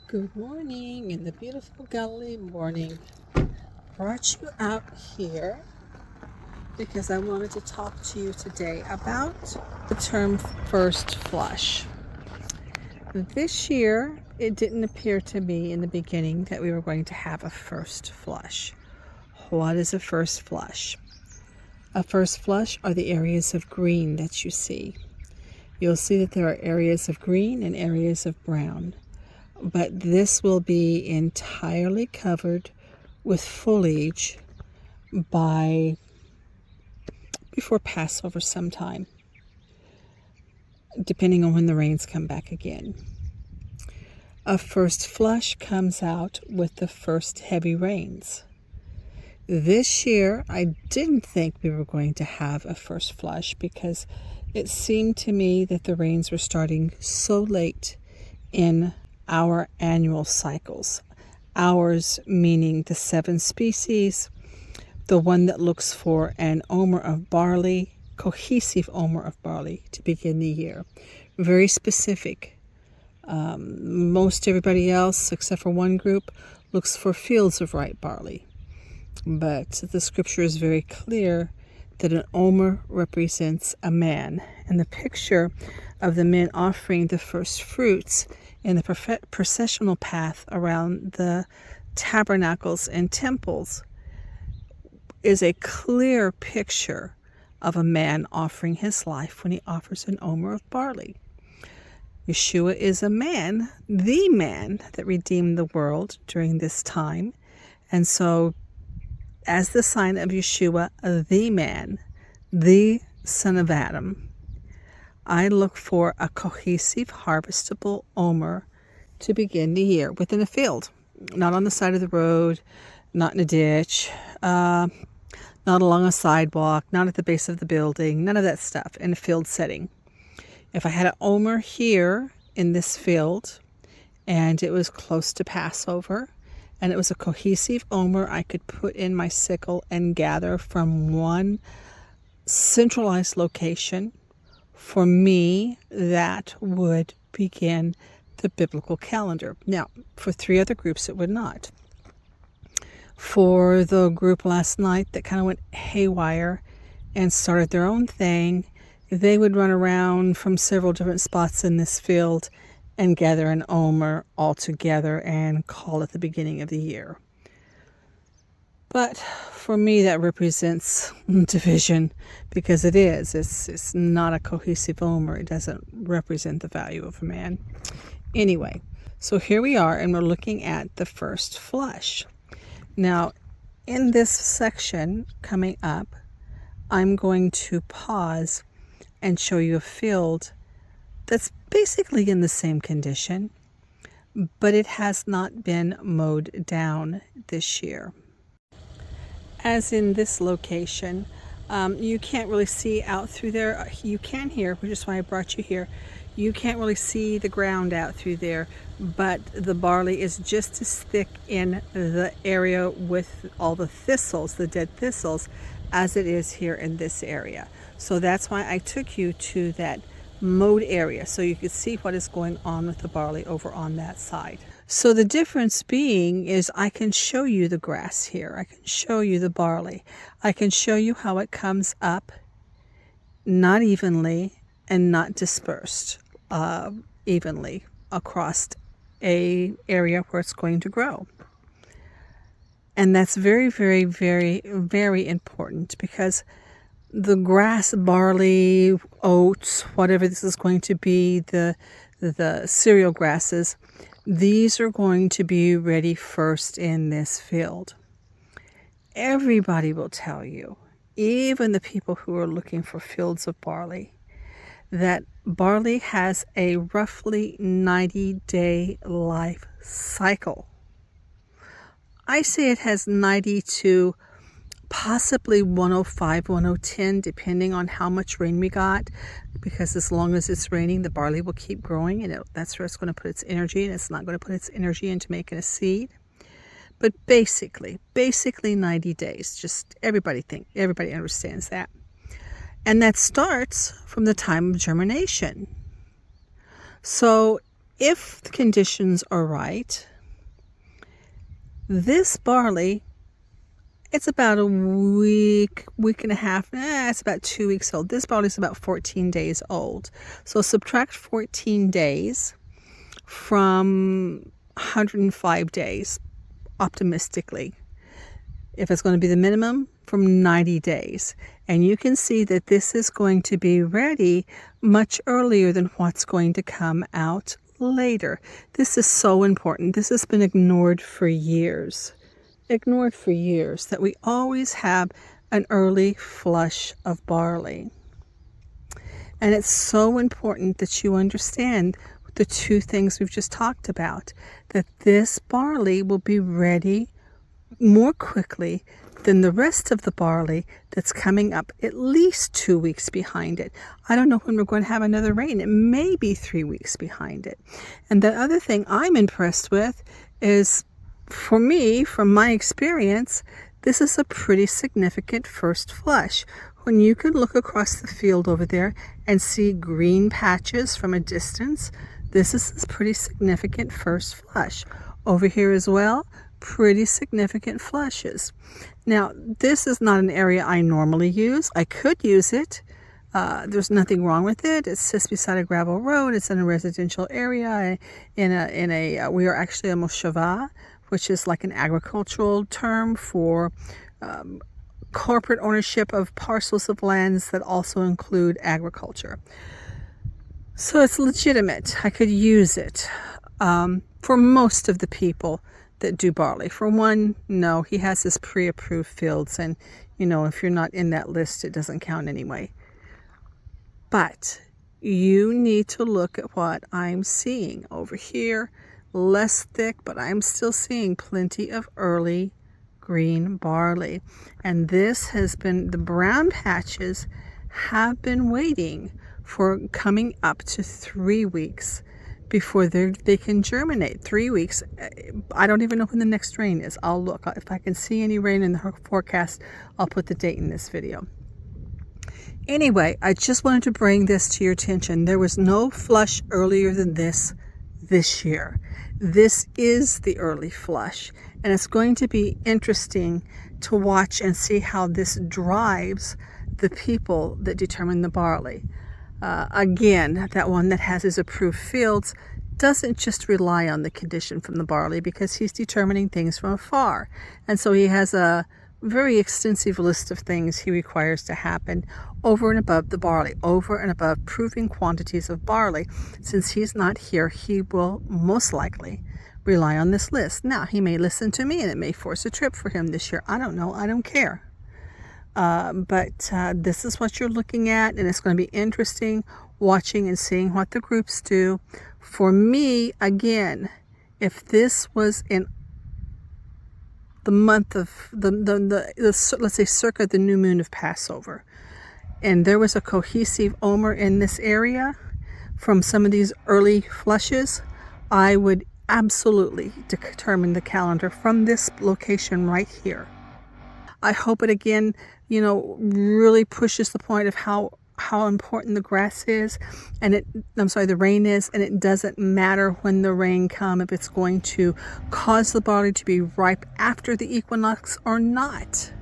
Good morning in the beautiful Galilee morning. Brought you out here because I wanted to talk to you today about the term first flush. This year, it didn't appear to me in the beginning that we were going to have a first flush. What is a first flush? A first flush are the areas of green that you see. You'll see that there are areas of green and areas of brown. But this will be entirely covered with foliage before Passover sometime, depending on when the rains come back again. A first flush comes out with the first heavy rains. This year, I didn't think we were going to have a first flush because it seemed to me that the rains were starting so late in our annual cycles. Ours meaning the 7 species, the one that looks for an omer of barley, cohesive omer of barley to begin the year. Very specific. Most everybody else, except for one group, looks for fields of ripe barley. But the scripture is very clear that an omer represents a man. And the picture of the men offering the first fruits in the processional path around the tabernacles and temples is a clear picture of a man offering his life when he offers an omer of barley. Yeshua is a man, the man that redeemed the world during this time. And so, as the sign of Yeshua, the man, the son of Adam, I look for a cohesive, harvestable omer to begin the year within a field, not on the side of the road, not in a ditch, not along a sidewalk, not at the base of the building, none of that stuff, in a field setting. If I had an omer here in this field and it was close to Passover and it was a cohesive omer, I could put in my sickle and gather from one centralized location. For me, that would begin the biblical calendar. Now, for 3 other groups, it would not. For the group last night that kind of went haywire and started their own thing, they would run around from several different spots in this field and gather an omer all together and call it the beginning of the year. But for me, that represents division because it is. It's not a cohesive omer. It doesn't represent the value of a man. Anyway, so here we are, and we're looking at the first flush. Now, in this section coming up, I'm going to pause and show you a field that's basically in the same condition, but it has not been mowed down this year. As in this location, you can't really see out through there. You can here, which is why I brought you here. You can't really see the ground out through there, but the barley is just as thick in the area with all the thistles, the dead thistles, as it is here in this area. So that's why I took you to that mowed area so you could see what is going on with the barley over on that side. So the difference being is I can show you the grass here. I can show you the barley. I can show you how it comes up not evenly and not dispersed evenly across a area where it's going to grow. And that's very, very, very, very important because the grass, barley, oats, whatever this is going to be, the cereal grasses, these are going to be ready first in this field. Everybody will tell you, even the people who are looking for fields of barley, that barley has a roughly 90-day life cycle. I say it has 90 to possibly 105, 110, depending on how much rain we got, because as long as it's raining, the barley will keep growing, and that's where it's going to put its energy, and it's not going to put its energy into making a seed. But basically 90 days. Just everybody understands that. And that starts from the time of germination. So if the conditions are right, this barley, it's about a week and a half. It's about 2 weeks old. This barley is about 14 days old. So subtract 14 days from 105 days, optimistically. If it's going to be the minimum, from 90 days. And you can see that this is going to be ready much earlier than what's going to come out later. This is so important. This has been ignored for years. That we always have an early flush of barley. And it's so important that you understand the two things we've just talked about, that this barley will be ready more quickly than the rest of the barley that's coming up at least 2 weeks behind it. I don't know when we're going to have another rain. It may be 3 weeks behind it. And the other thing I'm impressed with is, for me, from my experience, this is a pretty significant first flush. When you can look across the field over there and see green patches from a distance, this is a pretty significant first flush. Over here as well, pretty significant flushes. Now, this is not an area I normally use. I could use it. There's nothing wrong with it. It sits beside a gravel road. It's in a residential area. We are actually a moshava, which is like an agricultural term for corporate ownership of parcels of lands that also include agriculture. So it's legitimate. I could use it for most of the people that do barley. For one, no, he has his pre-approved fields, and if you're not in that list, it doesn't count anyway. But you need to look at what I'm seeing over here. Less thick, but I'm still seeing plenty of early green barley. And this has been, the brown patches have been waiting for coming up to 3 weeks before they can germinate. 3 weeks. I don't even know when the next rain is. I'll look. If I can see any rain in the forecast, I'll put the date in this video. Anyway, I just wanted to bring this to your attention. There was no flush earlier than this year. This is the early flush, and it's going to be interesting to watch and see how this drives the people that determine the barley. Again, that one that has his approved fields doesn't just rely on the condition from the barley, because he's determining things from afar. And so he has a very extensive list of things he requires to happen over and above the barley, over and above proving quantities of barley. Since he's not here, he will most likely rely on this list. Now, he may listen to me and it may force a trip for him this year. I don't know. I don't care. But this is what you're looking at, and it's going to be interesting watching and seeing what the groups do. For me, again, if this was in the month of let's say circa the new moon of Passover, and there was a cohesive omer in this area from some of these early flushes, I would absolutely determine the calendar from this location right here. I hope it again, really pushes the point of how important the grass is, and the rain is, and it doesn't matter when the rain comes, if it's going to cause the barley to be ripe after the equinox or not.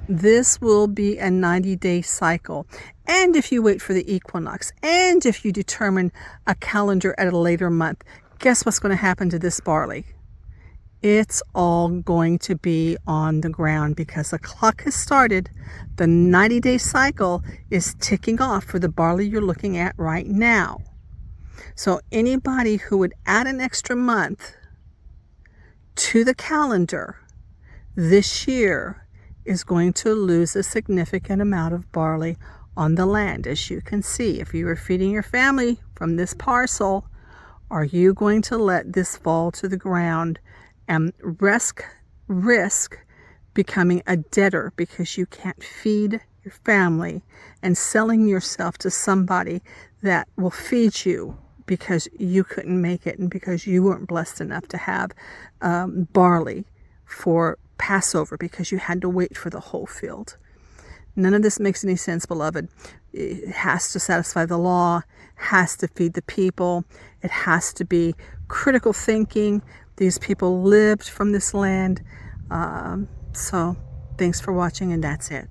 This will be a 90-day cycle. And if you wait for the equinox, and if you determine a calendar at a later month, guess what's going to happen to this barley? It's all going to be on the ground, because the clock has started. The 90-day cycle is ticking off for the barley you're looking at right now. So anybody who would add an extra month to the calendar this year is going to lose a significant amount of barley on the land. As you can see, if you were feeding your family from this parcel, are you going to let this fall to the ground and risk becoming a debtor because you can't feed your family, and selling yourself to somebody that will feed you because you couldn't make it and because you weren't blessed enough to have barley for Passover because you had to wait for the whole field? None of this makes any sense, beloved. It has to satisfy the law, has to feed the people. It has to be critical thinking. These people lived from this land. So thanks for watching, and that's it.